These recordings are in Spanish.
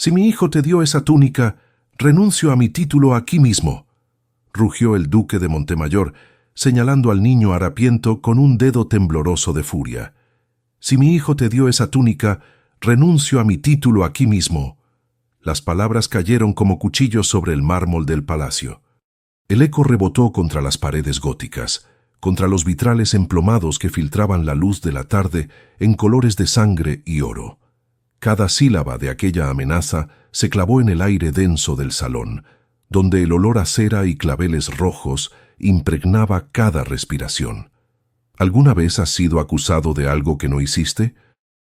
Si mi hijo te dio esa túnica, renuncio a mi título aquí mismo, rugió el duque de Montemayor, señalando al niño harapiento con un dedo tembloroso de furia. Si mi hijo te dio esa túnica, renuncio a mi título aquí mismo. Las palabras cayeron como cuchillos sobre el mármol del palacio. El eco rebotó contra las paredes góticas, contra los vitrales emplomados que filtraban la luz de la tarde en colores de sangre y oro. Cada sílaba de aquella amenaza se clavó en el aire denso del salón, donde el olor a cera y claveles rojos impregnaba cada respiración. ¿Alguna vez has sido acusado de algo que no hiciste?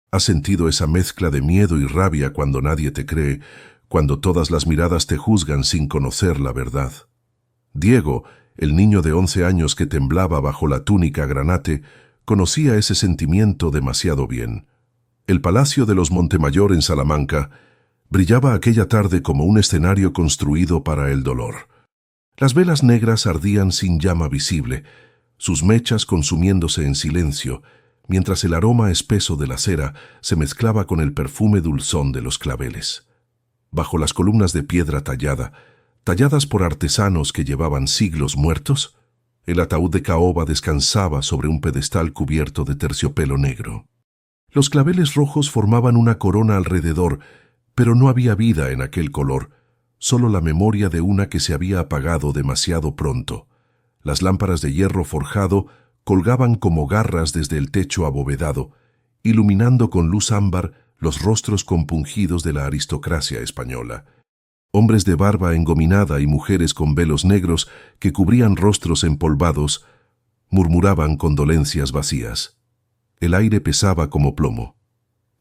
¿Has sentido esa mezcla de miedo y rabia cuando nadie te cree, cuando todas las miradas te juzgan sin conocer la verdad? Diego, el niño de 11 años que temblaba bajo la túnica granate, conocía ese sentimiento demasiado bien. El palacio de los Montemayor en Salamanca brillaba aquella tarde como un escenario construido para el dolor. Las velas negras ardían sin llama visible, sus mechas consumiéndose en silencio, mientras el aroma espeso de la cera se mezclaba con el perfume dulzón de los claveles. Bajo las columnas de piedra talladas por artesanos que llevaban siglos muertos, el ataúd de caoba descansaba sobre un pedestal cubierto de terciopelo negro. Los claveles rojos formaban una corona alrededor, pero no había vida en aquel color, solo la memoria de una que se había apagado demasiado pronto. Las lámparas de hierro forjado colgaban como garras desde el techo abovedado, iluminando con luz ámbar los rostros compungidos de la aristocracia española. Hombres de barba engominada y mujeres con velos negros que cubrían rostros empolvados murmuraban condolencias vacías. El aire pesaba como plomo.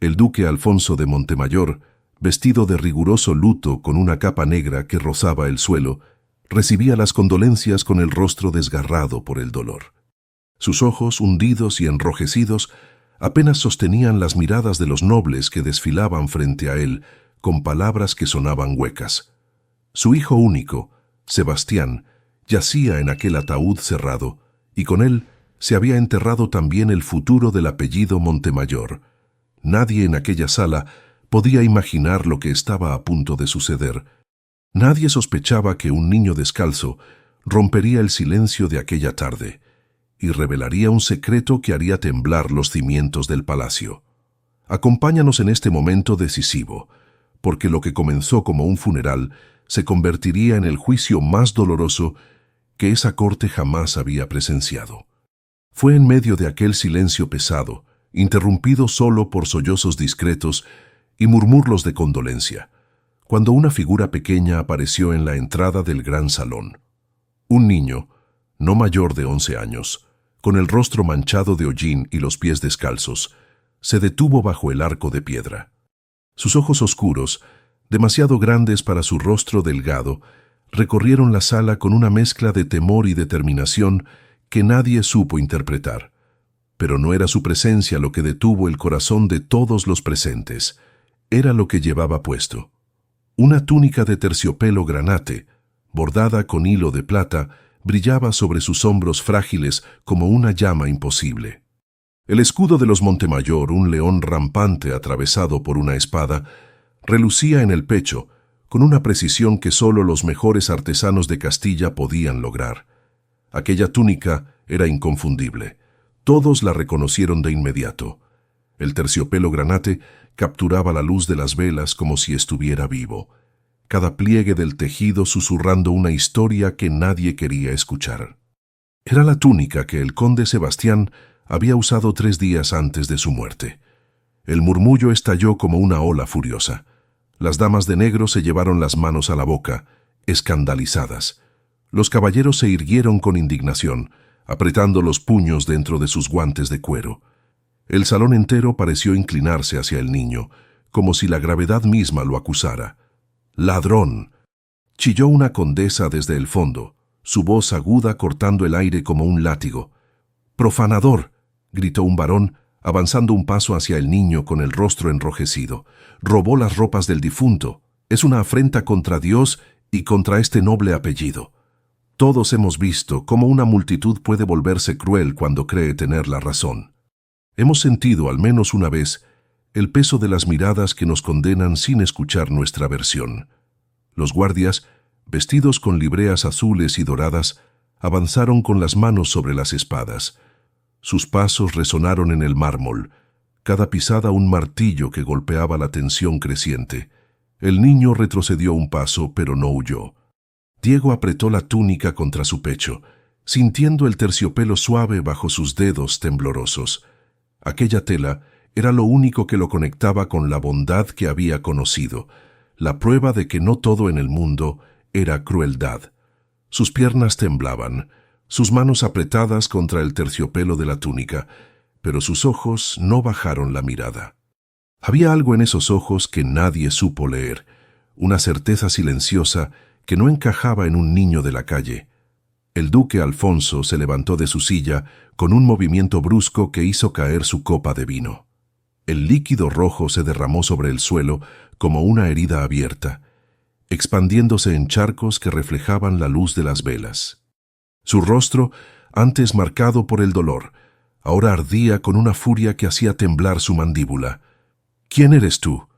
El duque Alfonso de Montemayor, vestido de riguroso luto con una capa negra que rozaba el suelo, recibía las condolencias con el rostro desgarrado por el dolor. Sus ojos, hundidos y enrojecidos, apenas sostenían las miradas de los nobles que desfilaban frente a él, con palabras que sonaban huecas. Su hijo único, Sebastián, yacía en aquel ataúd cerrado, y con él se había enterrado también el futuro del apellido Montemayor. Nadie en aquella sala podía imaginar lo que estaba a punto de suceder. Nadie sospechaba que un niño descalzo rompería el silencio de aquella tarde y revelaría un secreto que haría temblar los cimientos del palacio. Acompáñanos en este momento decisivo, porque lo que comenzó como un funeral se convertiría en el juicio más doloroso que esa corte jamás había presenciado. Fue en medio de aquel silencio pesado, interrumpido solo por sollozos discretos y murmullos de condolencia, cuando una figura pequeña apareció en la entrada del gran salón. Un niño, no mayor de 11 años, con el rostro manchado de hollín y los pies descalzos, se detuvo bajo el arco de piedra. Sus ojos oscuros, demasiado grandes para su rostro delgado, recorrieron la sala con una mezcla de temor y determinación que nadie supo interpretar. Pero no era su presencia lo que detuvo el corazón de todos los presentes. Era lo que llevaba puesto. Una túnica de terciopelo granate, bordada con hilo de plata, brillaba sobre sus hombros frágiles como una llama imposible. El escudo de los Montemayor, un león rampante atravesado por una espada, relucía en el pecho, con una precisión que solo los mejores artesanos de Castilla podían lograr. Aquella túnica era inconfundible. Todos la reconocieron de inmediato. El terciopelo granate capturaba la luz de las velas como si estuviera vivo, cada pliegue del tejido susurrando una historia que nadie quería escuchar. Era la túnica que el conde Sebastián había usado 3 días antes de su muerte. El murmullo estalló como una ola furiosa. Las damas de negro se llevaron las manos a la boca, escandalizadas. Los caballeros se irguieron con indignación, apretando los puños dentro de sus guantes de cuero. El salón entero pareció inclinarse hacia el niño, como si la gravedad misma lo acusara. ¡Ladrón!, chilló una condesa desde el fondo, su voz aguda cortando el aire como un látigo. ¡Profanador!, gritó un varón, avanzando un paso hacia el niño con el rostro enrojecido. «Robó las ropas del difunto. Es una afrenta contra Dios y contra este noble apellido». Todos hemos visto cómo una multitud puede volverse cruel cuando cree tener la razón. Hemos sentido, al menos una vez, el peso de las miradas que nos condenan sin escuchar nuestra versión. Los guardias, vestidos con libreas azules y doradas, avanzaron con las manos sobre las espadas. Sus pasos resonaron en el mármol, cada pisada un martillo que golpeaba la tensión creciente. El niño retrocedió un paso, pero no huyó. Diego apretó la túnica contra su pecho, sintiendo el terciopelo suave bajo sus dedos temblorosos. Aquella tela era lo único que lo conectaba con la bondad que había conocido, la prueba de que no todo en el mundo era crueldad. Sus piernas temblaban, sus manos apretadas contra el terciopelo de la túnica, pero sus ojos no bajaron la mirada. Había algo en esos ojos que nadie supo leer, una certeza silenciosa que no encajaba en un niño de la calle. El duque Alfonso se levantó de su silla con un movimiento brusco que hizo caer su copa de vino. El líquido rojo se derramó sobre el suelo como una herida abierta, expandiéndose en charcos que reflejaban la luz de las velas. Su rostro, antes marcado por el dolor, ahora ardía con una furia que hacía temblar su mandíbula. «¿Quién eres tú?»,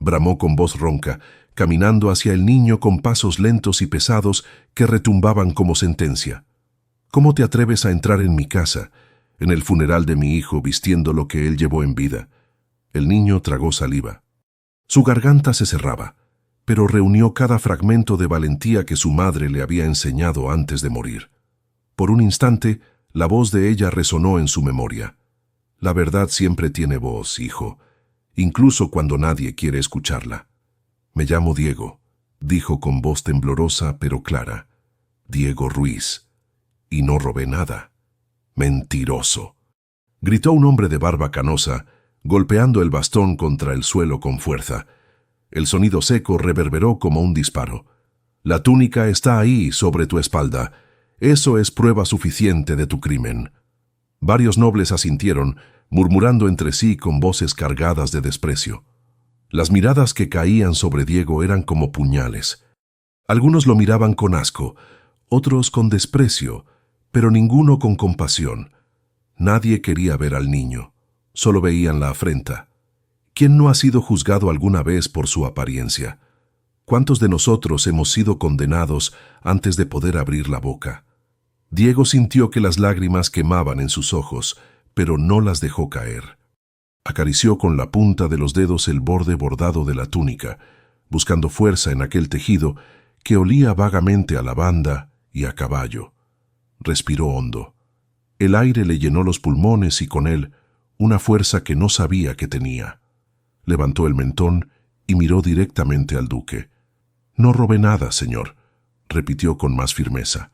bramó con voz ronca, caminando hacia el niño con pasos lentos y pesados que retumbaban como sentencia. «¿Cómo te atreves a entrar en mi casa, en el funeral de mi hijo, vistiendo lo que él llevó en vida?» El niño tragó saliva. Su garganta se cerraba, pero reunió cada fragmento de valentía que su madre le había enseñado antes de morir. Por un instante, la voz de ella resonó en su memoria. «La verdad siempre tiene voz, hijo, incluso cuando nadie quiere escucharla». «Me llamo Diego», dijo con voz temblorosa pero clara. «Diego Ruiz. Y no robé nada». «Mentiroso», gritó un hombre de barba canosa, golpeando el bastón contra el suelo con fuerza. El sonido seco reverberó como un disparo. «La túnica está ahí, sobre tu espalda. Eso es prueba suficiente de tu crimen». Varios nobles asintieron, murmurando entre sí con voces cargadas de desprecio. Las miradas que caían sobre Diego eran como puñales. Algunos lo miraban con asco, otros con desprecio, pero ninguno con compasión. Nadie quería ver al niño, solo veían la afrenta. ¿Quién no ha sido juzgado alguna vez por su apariencia? ¿Cuántos de nosotros hemos sido condenados antes de poder abrir la boca? Diego sintió que las lágrimas quemaban en sus ojos, pero no las dejó caer. Acarició con la punta de los dedos el borde bordado de la túnica, buscando fuerza en aquel tejido que olía vagamente a lavanda y a caballo. Respiró hondo. El aire le llenó los pulmones y con él una fuerza que no sabía que tenía. Levantó el mentón y miró directamente al duque. «No robé nada, señor», repitió con más firmeza.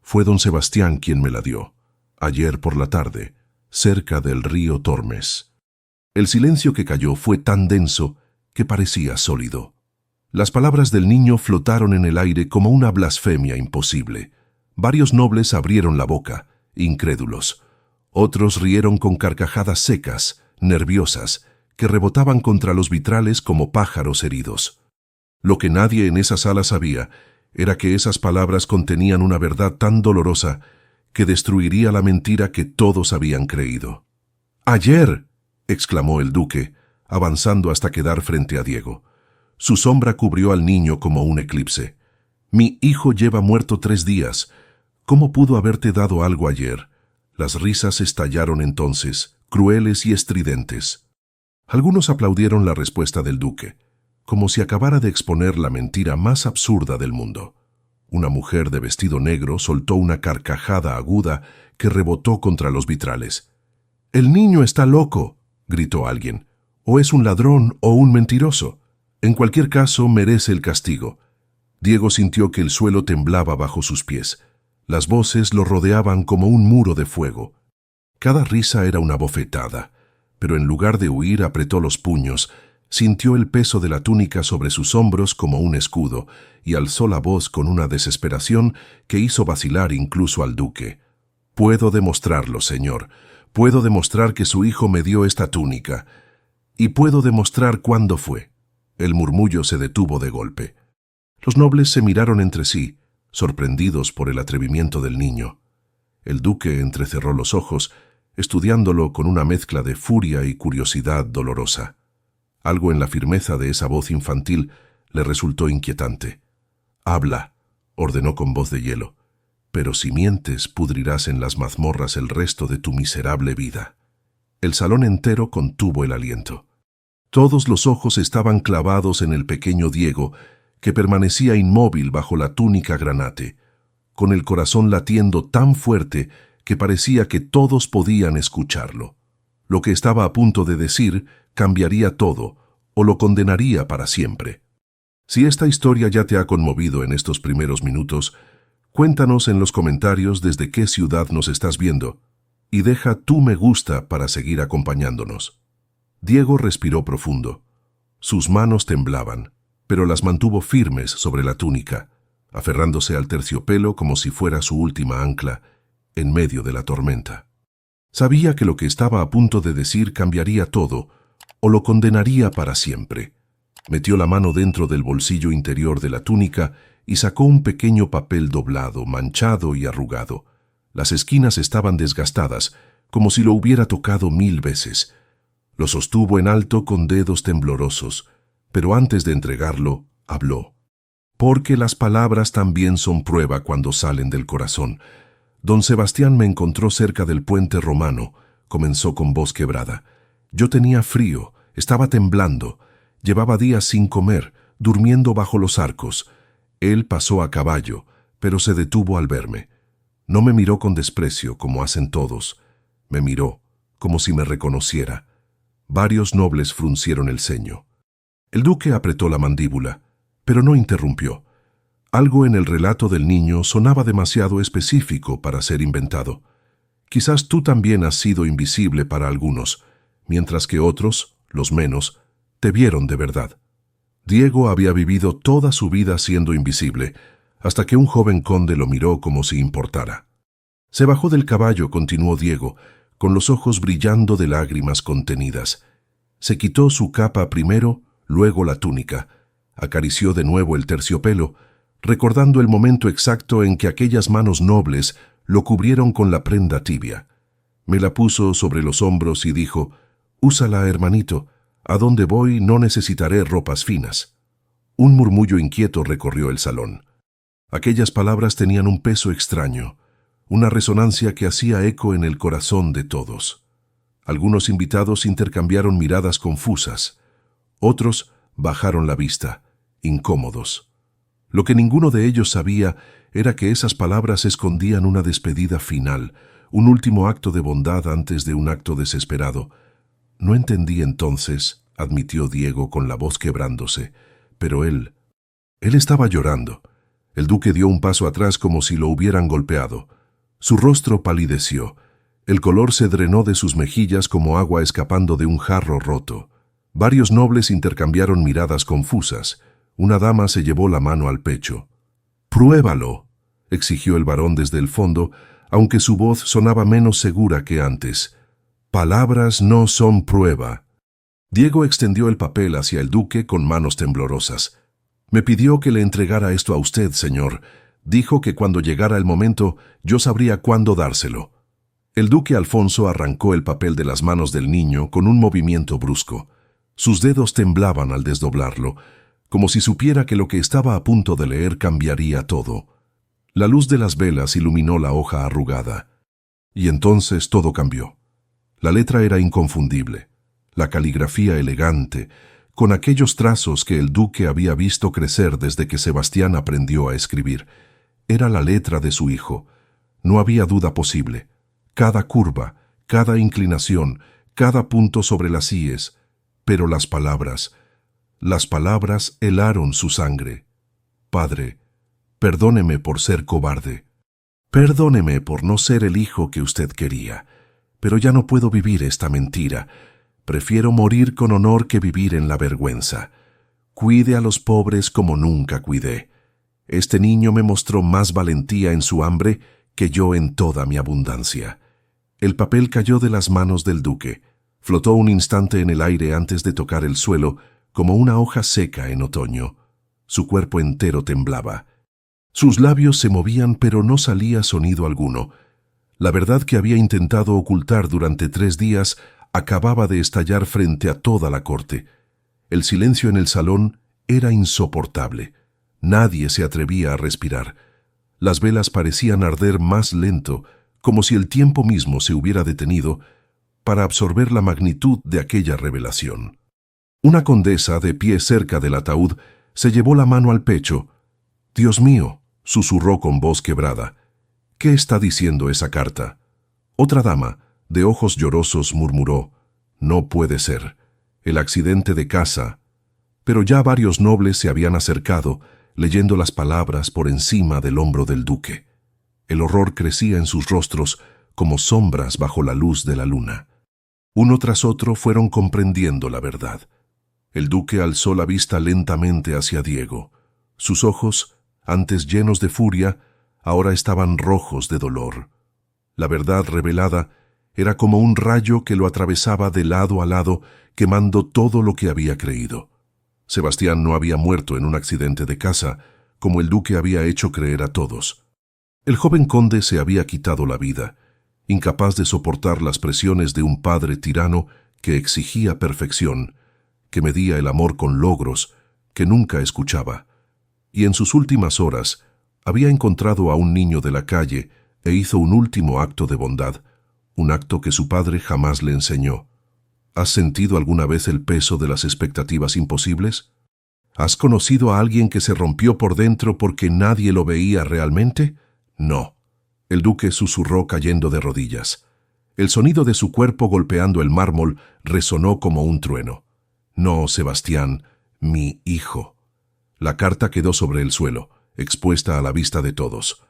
«Fue don Sebastián quien me la dio, ayer por la tarde, cerca del río Tormes». El silencio que cayó fue tan denso que parecía sólido. Las palabras del niño flotaron en el aire como una blasfemia imposible. Varios nobles abrieron la boca, incrédulos. Otros rieron con carcajadas secas, nerviosas, que rebotaban contra los vitrales como pájaros heridos. Lo que nadie en esa sala sabía era que esas palabras contenían una verdad tan dolorosa que destruiría la mentira que todos habían creído. «¡Ayer!», exclamó el duque, avanzando hasta quedar frente a Diego. Su sombra cubrió al niño como un eclipse. «Mi hijo lleva muerto 3 días. ¿Cómo pudo haberte dado algo ayer?». Las risas estallaron entonces, crueles y estridentes. Algunos aplaudieron la respuesta del duque, como si acabara de exponer la mentira más absurda del mundo. Una mujer de vestido negro soltó una carcajada aguda que rebotó contra los vitrales. «El niño está loco», gritó alguien. «O es un ladrón o un mentiroso. En cualquier caso, merece el castigo». Diego sintió que el suelo temblaba bajo sus pies. Las voces lo rodeaban como un muro de fuego. Cada risa era una bofetada, pero en lugar de huir apretó los puños, sintió el peso de la túnica sobre sus hombros como un escudo y alzó la voz con una desesperación que hizo vacilar incluso al duque. «Puedo demostrarlo, señor. Puedo demostrar que su hijo me dio esta túnica. Y puedo demostrar cuándo fue». El murmullo se detuvo de golpe. Los nobles se miraron entre sí, sorprendidos por el atrevimiento del niño. El duque entrecerró los ojos, estudiándolo con una mezcla de furia y curiosidad dolorosa. Algo en la firmeza de esa voz infantil le resultó inquietante. «Habla», ordenó con voz de hielo, «pero si mientes pudrirás en las mazmorras el resto de tu miserable vida». El salón entero contuvo el aliento. Todos los ojos estaban clavados en el pequeño Diego, que permanecía inmóvil bajo la túnica granate, con el corazón latiendo tan fuerte que parecía que todos podían escucharlo. Lo que estaba a punto de decir cambiaría todo, o lo condenaría para siempre. Si esta historia ya te ha conmovido en estos primeros minutos, cuéntanos en los comentarios desde qué ciudad nos estás viendo, y deja tu me gusta para seguir acompañándonos. Diego respiró profundo. Sus manos temblaban, pero las mantuvo firmes sobre la túnica, aferrándose al terciopelo como si fuera su última ancla, en medio de la tormenta. Sabía que lo que estaba a punto de decir cambiaría todo, o lo condenaría para siempre. Metió la mano dentro del bolsillo interior de la túnica y sacó un pequeño papel doblado, manchado y arrugado. Las esquinas estaban desgastadas, como si lo hubiera tocado 1000 veces. Lo sostuvo en alto con dedos temblorosos, pero antes de entregarlo, habló. Porque las palabras también son prueba cuando salen del corazón. Don Sebastián me encontró cerca del puente romano, comenzó con voz quebrada. Yo tenía frío, estaba temblando, llevaba días sin comer, durmiendo bajo los arcos. Él pasó a caballo, pero se detuvo al verme. No me miró con desprecio, como hacen todos. Me miró, como si me reconociera. Varios nobles fruncieron el ceño. El duque apretó la mandíbula, pero no interrumpió. Algo en el relato del niño sonaba demasiado específico para ser inventado. Quizás tú también has sido invisible para algunos, mientras que otros, los menos, te vieron de verdad. Diego había vivido toda su vida siendo invisible, hasta que un joven conde lo miró como si importara. Se bajó del caballo, continuó Diego, con los ojos brillando de lágrimas contenidas. Se quitó su capa primero, luego la túnica. Acarició de nuevo el terciopelo, recordando el momento exacto en que aquellas manos nobles lo cubrieron con la prenda tibia. Me la puso sobre los hombros y dijo, «Úsala, hermanito. A donde voy no necesitaré ropas finas». Un murmullo inquieto recorrió el salón. Aquellas palabras tenían un peso extraño, una resonancia que hacía eco en el corazón de todos. Algunos invitados intercambiaron miradas confusas. Otros bajaron la vista, incómodos. Lo que ninguno de ellos sabía era que esas palabras escondían una despedida final, un último acto de bondad antes de un acto desesperado. No entendí entonces, admitió Diego con la voz quebrándose, pero él estaba llorando. El duque dio un paso atrás como si lo hubieran golpeado. Su rostro palideció. El color se drenó de sus mejillas como agua escapando de un jarro roto. Varios nobles intercambiaron miradas confusas. Una dama se llevó la mano al pecho. «Pruébalo», exigió el varón desde el fondo, aunque su voz sonaba menos segura que antes. «Palabras no son prueba». Diego extendió el papel hacia el duque con manos temblorosas. «Me pidió que le entregara esto a usted, señor. Dijo que cuando llegara el momento yo sabría cuándo dárselo». El duque Alfonso arrancó el papel de las manos del niño con un movimiento brusco. Sus dedos temblaban al desdoblarlo, como si supiera que lo que estaba a punto de leer cambiaría todo. La luz de las velas iluminó la hoja arrugada. Y entonces todo cambió. La letra era inconfundible, la caligrafía elegante, con aquellos trazos que el duque había visto crecer desde que Sebastián aprendió a escribir. Era la letra de su hijo. No había duda posible. Cada curva, cada inclinación, cada punto sobre las íes. Pero las palabras helaron su sangre. «Padre, perdóneme por ser cobarde. Perdóneme por no ser el hijo que usted quería. Pero ya no puedo vivir esta mentira. Prefiero morir con honor que vivir en la vergüenza. Cuide a los pobres como nunca cuidé. Este niño me mostró más valentía en su hambre que yo en toda mi abundancia». El papel cayó de las manos del duque. Flotó un instante en el aire antes de tocar el suelo, como una hoja seca en otoño. Su cuerpo entero temblaba. Sus labios se movían, pero no salía sonido alguno. La verdad que había intentado ocultar durante 3 días acababa de estallar frente a toda la corte. El silencio en el salón era insoportable. Nadie se atrevía a respirar. Las velas parecían arder más lento, como si el tiempo mismo se hubiera detenido para absorber la magnitud de aquella revelación. Una condesa, de pie cerca del ataúd, se llevó la mano al pecho. «Dios mío», susurró con voz quebrada, «¿qué está diciendo esa carta?». Otra dama, de ojos llorosos, murmuró: «No puede ser. El accidente de casa». Pero ya varios nobles se habían acercado, leyendo las palabras por encima del hombro del duque. El horror crecía en sus rostros como sombras bajo la luz de la luna. Uno tras otro fueron comprendiendo la verdad. El duque alzó la vista lentamente hacia Diego. Sus ojos, antes llenos de furia, ahora estaban rojos de dolor. La verdad revelada era como un rayo que lo atravesaba de lado a lado, quemando todo lo que había creído. Sebastián no había muerto en un accidente de casa, como el duque había hecho creer a todos. El joven conde se había quitado la vida, incapaz de soportar las presiones de un padre tirano que exigía perfección, que medía el amor con logros, que nunca escuchaba. Y en sus últimas horas había encontrado a un niño de la calle e hizo un último acto de bondad, un acto que su padre jamás le enseñó. ¿Has sentido alguna vez el peso de las expectativas imposibles? ¿Has conocido a alguien que se rompió por dentro porque nadie lo veía realmente? No. El duque susurró cayendo de rodillas. El sonido de su cuerpo golpeando el mármol resonó como un trueno. No, Sebastián, mi hijo. La carta quedó sobre el suelo, expuesta a la vista de todos.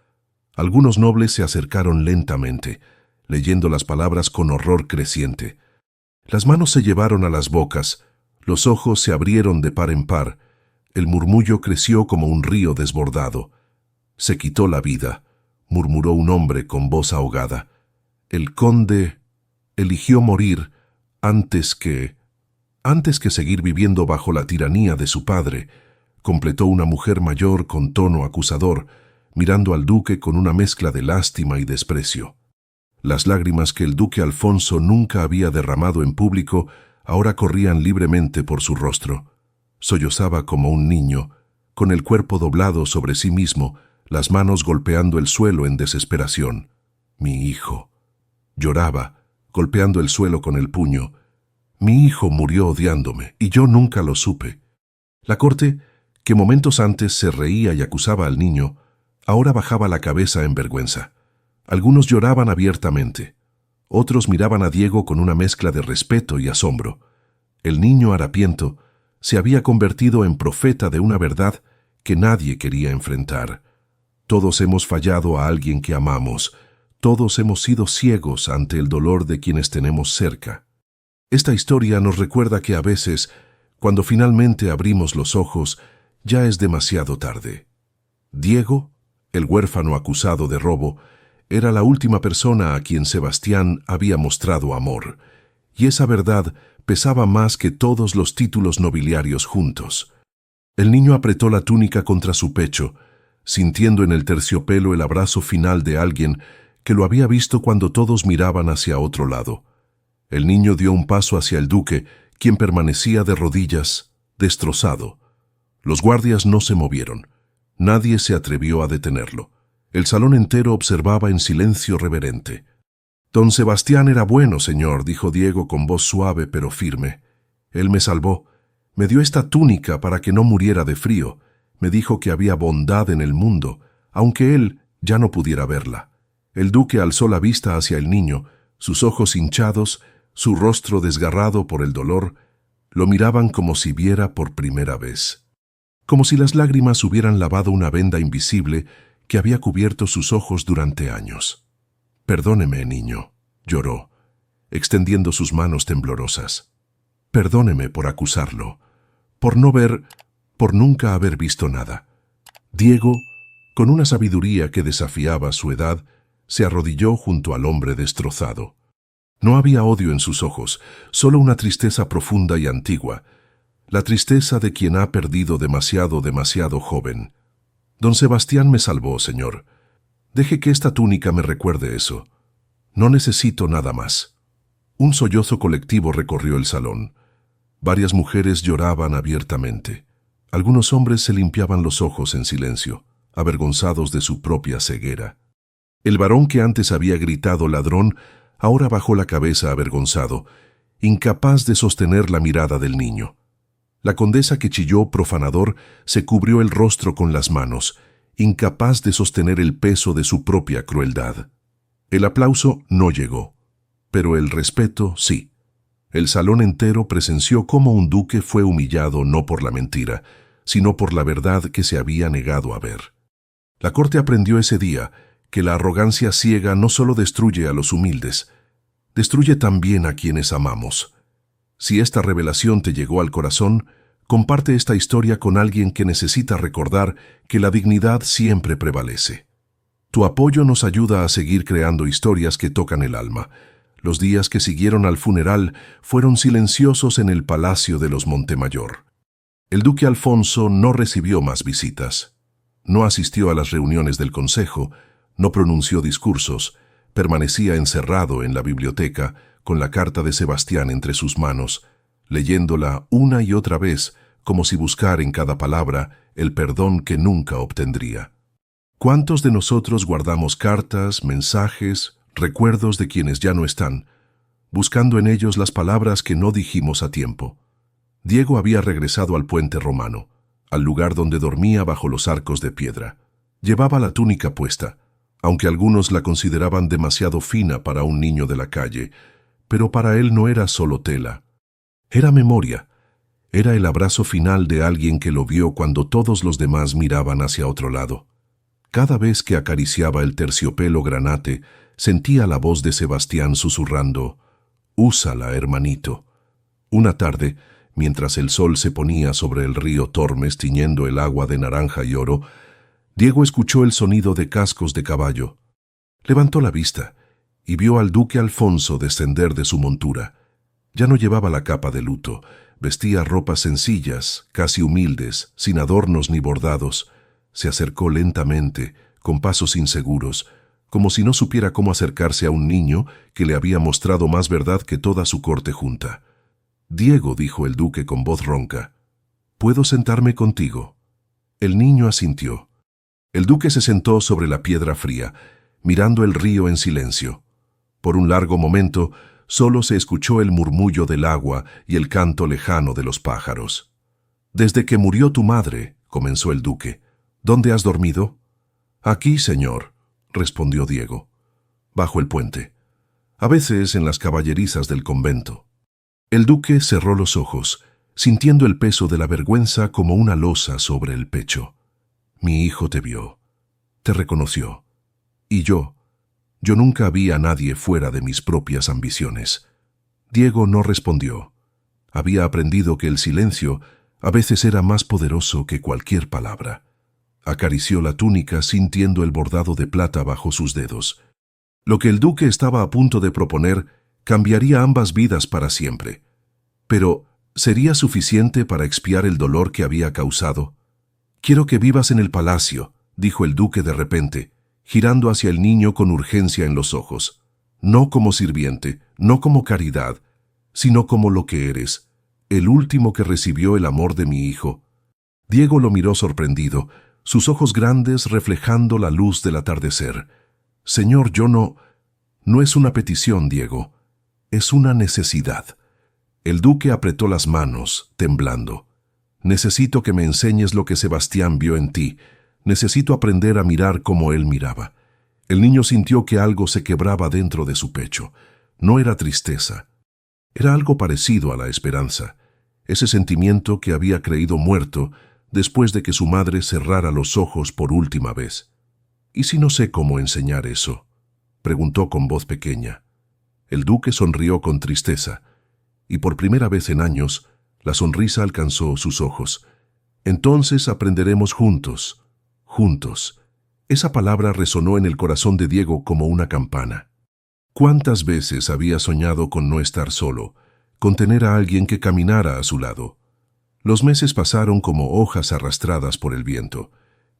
Algunos nobles se acercaron lentamente, leyendo las palabras con horror creciente. Las manos se llevaron a las bocas, los ojos se abrieron de par en par, el murmullo creció como un río desbordado. «Se quitó la vida», murmuró un hombre con voz ahogada. «El conde eligió morir antes que seguir viviendo bajo la tiranía de su padre», completó una mujer mayor con tono acusador, mirando al duque con una mezcla de lástima y desprecio. Las lágrimas que el duque Alfonso nunca había derramado en público ahora corrían libremente por su rostro. Sollozaba como un niño, con el cuerpo doblado sobre sí mismo, las manos golpeando el suelo en desesperación. «Mi hijo». Lloraba, golpeando el suelo con el puño. «Mi hijo murió odiándome, y yo nunca lo supe». La corte, que momentos antes se reía y acusaba al niño, ahora bajaba la cabeza en vergüenza. Algunos lloraban abiertamente. Otros miraban a Diego con una mezcla de respeto y asombro. El niño harapiento se había convertido en profeta de una verdad que nadie quería enfrentar. Todos hemos fallado a alguien que amamos. Todos hemos sido ciegos ante el dolor de quienes tenemos cerca. Esta historia nos recuerda que a veces, cuando finalmente abrimos los ojos, ya es demasiado tarde. Diego, el huérfano acusado de robo, era la última persona a quien Sebastián había mostrado amor, y esa verdad pesaba más que todos los títulos nobiliarios juntos. El niño apretó la túnica contra su pecho, sintiendo en el terciopelo el abrazo final de alguien que lo había visto cuando todos miraban hacia otro lado. El niño dio un paso hacia el duque, quien permanecía de rodillas, destrozado. Los guardias no se movieron. Nadie se atrevió a detenerlo. El salón entero observaba en silencio reverente. «Don Sebastián era bueno, señor», dijo Diego con voz suave pero firme. «Él me salvó. Me dio esta túnica para que no muriera de frío. Me dijo que había bondad en el mundo, aunque él ya no pudiera verla». El duque alzó la vista hacia el niño, sus ojos hinchados, su rostro desgarrado por el dolor, lo miraban como si viera por primera vez. Como si las lágrimas hubieran lavado una venda invisible que había cubierto sus ojos durante años. «Perdóneme, niño», lloró, extendiendo sus manos temblorosas. «Perdóneme por acusarlo, por no ver, por nunca haber visto nada». Diego, con una sabiduría que desafiaba su edad, se arrodilló junto al hombre destrozado. No había odio en sus ojos, solo una tristeza profunda y antigua, la tristeza de quien ha perdido demasiado joven. «Don Sebastián me salvó, señor. Deje que esta túnica me recuerde eso. No necesito nada más». Un sollozo colectivo recorrió el salón. Varias mujeres lloraban abiertamente. Algunos hombres se limpiaban los ojos en silencio, avergonzados de su propia ceguera. El varón que antes había gritado ladrón, ahora bajó la cabeza avergonzado, incapaz de sostener la mirada del niño. La condesa que chilló profanador se cubrió el rostro con las manos, incapaz de sostener el peso de su propia crueldad. El aplauso no llegó, pero el respeto sí. El salón entero presenció cómo un duque fue humillado no por la mentira, sino por la verdad que se había negado a ver. La corte aprendió ese día que la arrogancia ciega no solo destruye a los humildes, destruye también a quienes amamos. Si esta revelación te llegó al corazón, comparte esta historia con alguien que necesita recordar que la dignidad siempre prevalece. Tu apoyo nos ayuda a seguir creando historias que tocan el alma. Los días que siguieron al funeral fueron silenciosos en el palacio de los Montemayor. El duque Alfonso no recibió más visitas. No asistió a las reuniones del consejo, no pronunció discursos, permanecía encerrado en la biblioteca con la carta de Sebastián entre sus manos, leyéndola una y otra vez como si buscara en cada palabra el perdón que nunca obtendría. ¿Cuántos de nosotros guardamos cartas, mensajes, recuerdos de quienes ya no están, buscando en ellos las palabras que no dijimos a tiempo? Diego había regresado al puente romano, al lugar donde dormía bajo los arcos de piedra. Llevaba la túnica puesta, aunque algunos la consideraban demasiado fina para un niño de la calle, pero para él no era solo tela. Era memoria, era el abrazo final de alguien que lo vio cuando todos los demás miraban hacia otro lado. Cada vez que acariciaba el terciopelo granate, sentía la voz de Sebastián susurrando, «Úsala, hermanito». Una tarde, mientras el sol se ponía sobre el río Tormes tiñendo el agua de naranja y oro, Diego escuchó el sonido de cascos de caballo. Levantó la vista y vio al duque Alfonso descender de su montura. Ya no llevaba la capa de luto, vestía ropas sencillas, casi humildes, sin adornos ni bordados. Se acercó lentamente, con pasos inseguros, como si no supiera cómo acercarse a un niño que le había mostrado más verdad que toda su corte junta. «Diego», dijo el duque con voz ronca, «¿puedo sentarme contigo?» El niño asintió. El duque se sentó sobre la piedra fría, mirando el río en silencio. Por un largo momento, solo se escuchó el murmullo del agua y el canto lejano de los pájaros. «Desde que murió tu madre», comenzó el duque, «¿dónde has dormido?» «Aquí, señor», respondió Diego, «bajo el puente. A veces en las caballerizas del convento». El duque cerró los ojos, sintiendo el peso de la vergüenza como una losa sobre el pecho. «Mi hijo te vio, te reconoció. Y yo nunca vi a nadie fuera de mis propias ambiciones». Diego no respondió. Había aprendido que el silencio a veces era más poderoso que cualquier palabra. Acarició la túnica sintiendo el bordado de plata bajo sus dedos. Lo que el duque estaba a punto de proponer cambiaría ambas vidas para siempre. Pero, ¿sería suficiente para expiar el dolor que había causado? «Quiero que vivas en el palacio», dijo el duque de repente, girando hacia el niño con urgencia en los ojos. «No como sirviente, no como caridad, sino como lo que eres, el último que recibió el amor de mi hijo». Diego lo miró sorprendido, sus ojos grandes reflejando la luz del atardecer. «Señor, yo no es una petición, Diego, es una necesidad». El duque apretó las manos, temblando. «Necesito que me enseñes lo que Sebastián vio en ti. Necesito aprender a mirar como él miraba». El niño sintió que algo se quebraba dentro de su pecho. No era tristeza. Era algo parecido a la esperanza, ese sentimiento que había creído muerto después de que su madre cerrara los ojos por última vez. «¿Y si no sé cómo enseñar eso?», preguntó con voz pequeña. El duque sonrió con tristeza, y por primera vez en años, la sonrisa alcanzó sus ojos. «Entonces aprenderemos juntos, juntos». Esa palabra resonó en el corazón de Diego como una campana. ¿Cuántas veces había soñado con no estar solo, con tener a alguien que caminara a su lado? Los meses pasaron como hojas arrastradas por el viento.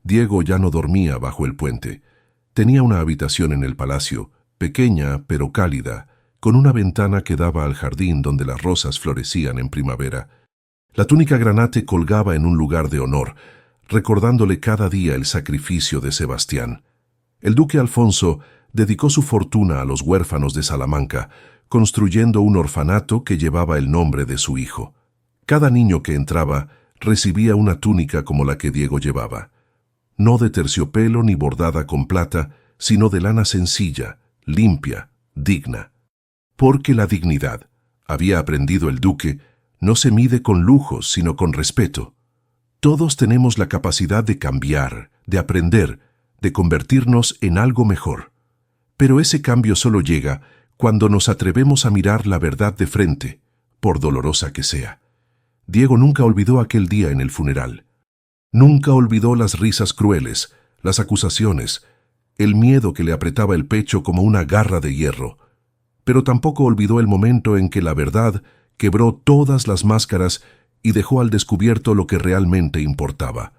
Diego ya no dormía bajo el puente. Tenía una habitación en el palacio, pequeña pero cálida, con una ventana que daba al jardín donde las rosas florecían en primavera. La túnica granate colgaba en un lugar de honor, recordándole cada día el sacrificio de Sebastián. El duque Alfonso dedicó su fortuna a los huérfanos de Salamanca, construyendo un orfanato que llevaba el nombre de su hijo. Cada niño que entraba recibía una túnica como la que Diego llevaba, no de terciopelo ni bordada con plata, sino de lana sencilla, limpia, digna. Porque la dignidad, había aprendido el duque, no se mide con lujos, sino con respeto. Todos tenemos la capacidad de cambiar, de aprender, de convertirnos en algo mejor. Pero ese cambio solo llega cuando nos atrevemos a mirar la verdad de frente, por dolorosa que sea. Diego nunca olvidó aquel día en el funeral. Nunca olvidó las risas crueles, las acusaciones, el miedo que le apretaba el pecho como una garra de hierro. Pero tampoco olvidó el momento en que la verdad quebró todas las máscaras y dejó al descubierto lo que realmente importaba.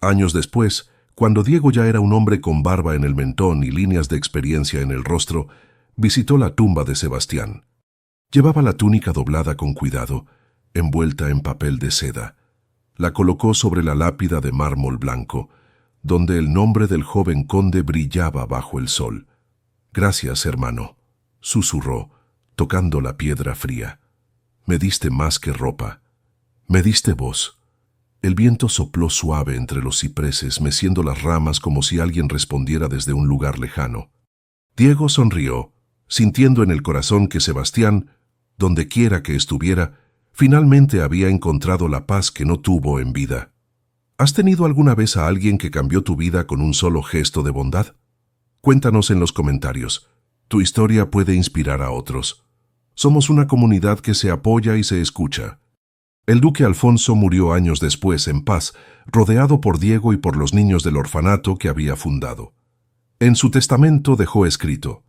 Años después, cuando Diego ya era un hombre con barba en el mentón y líneas de experiencia en el rostro, visitó la tumba de Sebastián. Llevaba la túnica doblada con cuidado, envuelta en papel de seda. La colocó sobre la lápida de mármol blanco, donde el nombre del joven conde brillaba bajo el sol. «Gracias, hermano», susurró, tocando la piedra fría. «Me diste más que ropa. Me diste voz». El viento sopló suave entre los cipreses, meciendo las ramas como si alguien respondiera desde un lugar lejano. Diego sonrió, sintiendo en el corazón que Sebastián, donde quiera que estuviera, finalmente había encontrado la paz que no tuvo en vida. ¿Has tenido alguna vez a alguien que cambió tu vida con un solo gesto de bondad? Cuéntanos en los comentarios. Tu historia puede inspirar a otros. Somos una comunidad que se apoya y se escucha. El duque Alfonso murió años después en paz, rodeado por Diego y por los niños del orfanato que había fundado. En su testamento dejó escrito: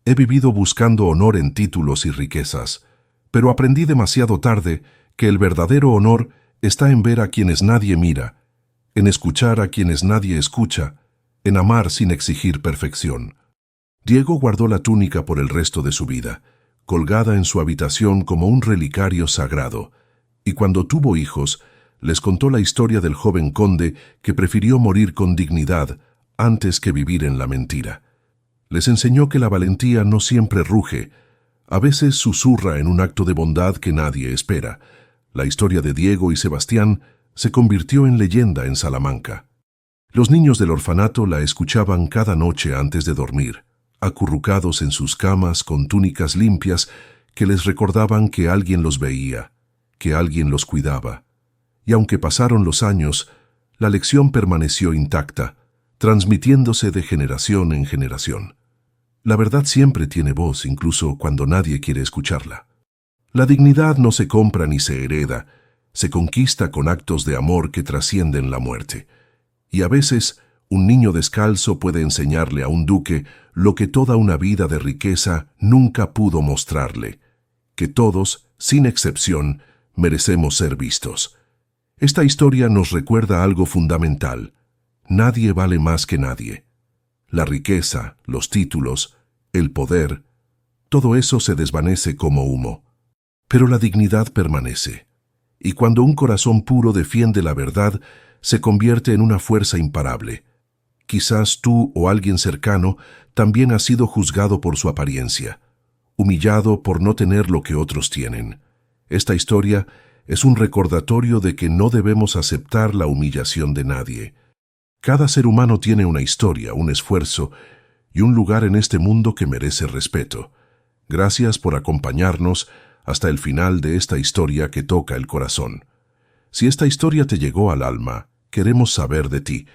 «He vivido buscando honor en títulos y riquezas, pero aprendí demasiado tarde que el verdadero honor está en ver a quienes nadie mira, en escuchar a quienes nadie escucha, en amar sin exigir perfección». Diego guardó la túnica por el resto de su vida, colgada en su habitación como un relicario sagrado, y cuando tuvo hijos, les contó la historia del joven conde que prefirió morir con dignidad antes que vivir en la mentira. Les enseñó que la valentía no siempre ruge, a veces susurra en un acto de bondad que nadie espera. La historia de Diego y Sebastián se convirtió en leyenda en Salamanca. Los niños del orfanato la escuchaban cada noche antes de dormir, acurrucados en sus camas con túnicas limpias que les recordaban que alguien los veía, que alguien los cuidaba. Y aunque pasaron los años, la lección permaneció intacta, transmitiéndose de generación en generación. La verdad siempre tiene voz, incluso cuando nadie quiere escucharla. La dignidad no se compra ni se hereda, se conquista con actos de amor que trascienden la muerte. Y a veces, un niño descalzo puede enseñarle a un duque lo que toda una vida de riqueza nunca pudo mostrarle: que todos, sin excepción, merecemos ser vistos. Esta historia nos recuerda algo fundamental: nadie vale más que nadie. La riqueza, los títulos, el poder, todo eso se desvanece como humo. Pero la dignidad permanece, y cuando un corazón puro defiende la verdad, se convierte en una fuerza imparable. Quizás tú o alguien cercano también ha sido juzgado por su apariencia, humillado por no tener lo que otros tienen. Esta historia es un recordatorio de que no debemos aceptar la humillación de nadie. Cada ser humano tiene una historia, un esfuerzo y un lugar en este mundo que merece respeto. Gracias por acompañarnos hasta el final de esta historia que toca el corazón. Si esta historia te llegó al alma, queremos saber de ti.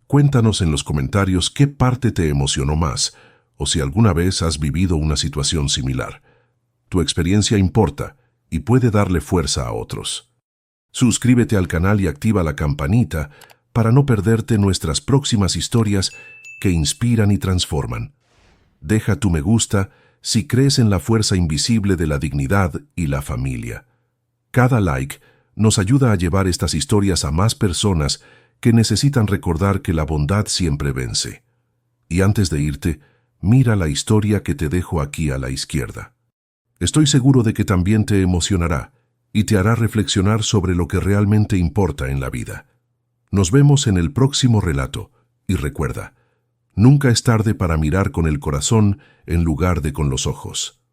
Cuéntanos en los comentarios qué parte te emocionó más, o si alguna vez has vivido una situación similar. Tu experiencia importa y puede darle fuerza a otros. Suscríbete al canal y activa la campanita para no perderte nuestras próximas historias que inspiran y transforman. Deja tu me gusta si crees en la fuerza invisible de la dignidad y la familia. Cada like nos ayuda a llevar estas historias a más personas que necesitan recordar que la bondad siempre vence. Y antes de irte, mira la historia que te dejo aquí a la izquierda. Estoy seguro de que también te emocionará y te hará reflexionar sobre lo que realmente importa en la vida. Nos vemos en el próximo relato, y recuerda, nunca es tarde para mirar con el corazón en lugar de con los ojos.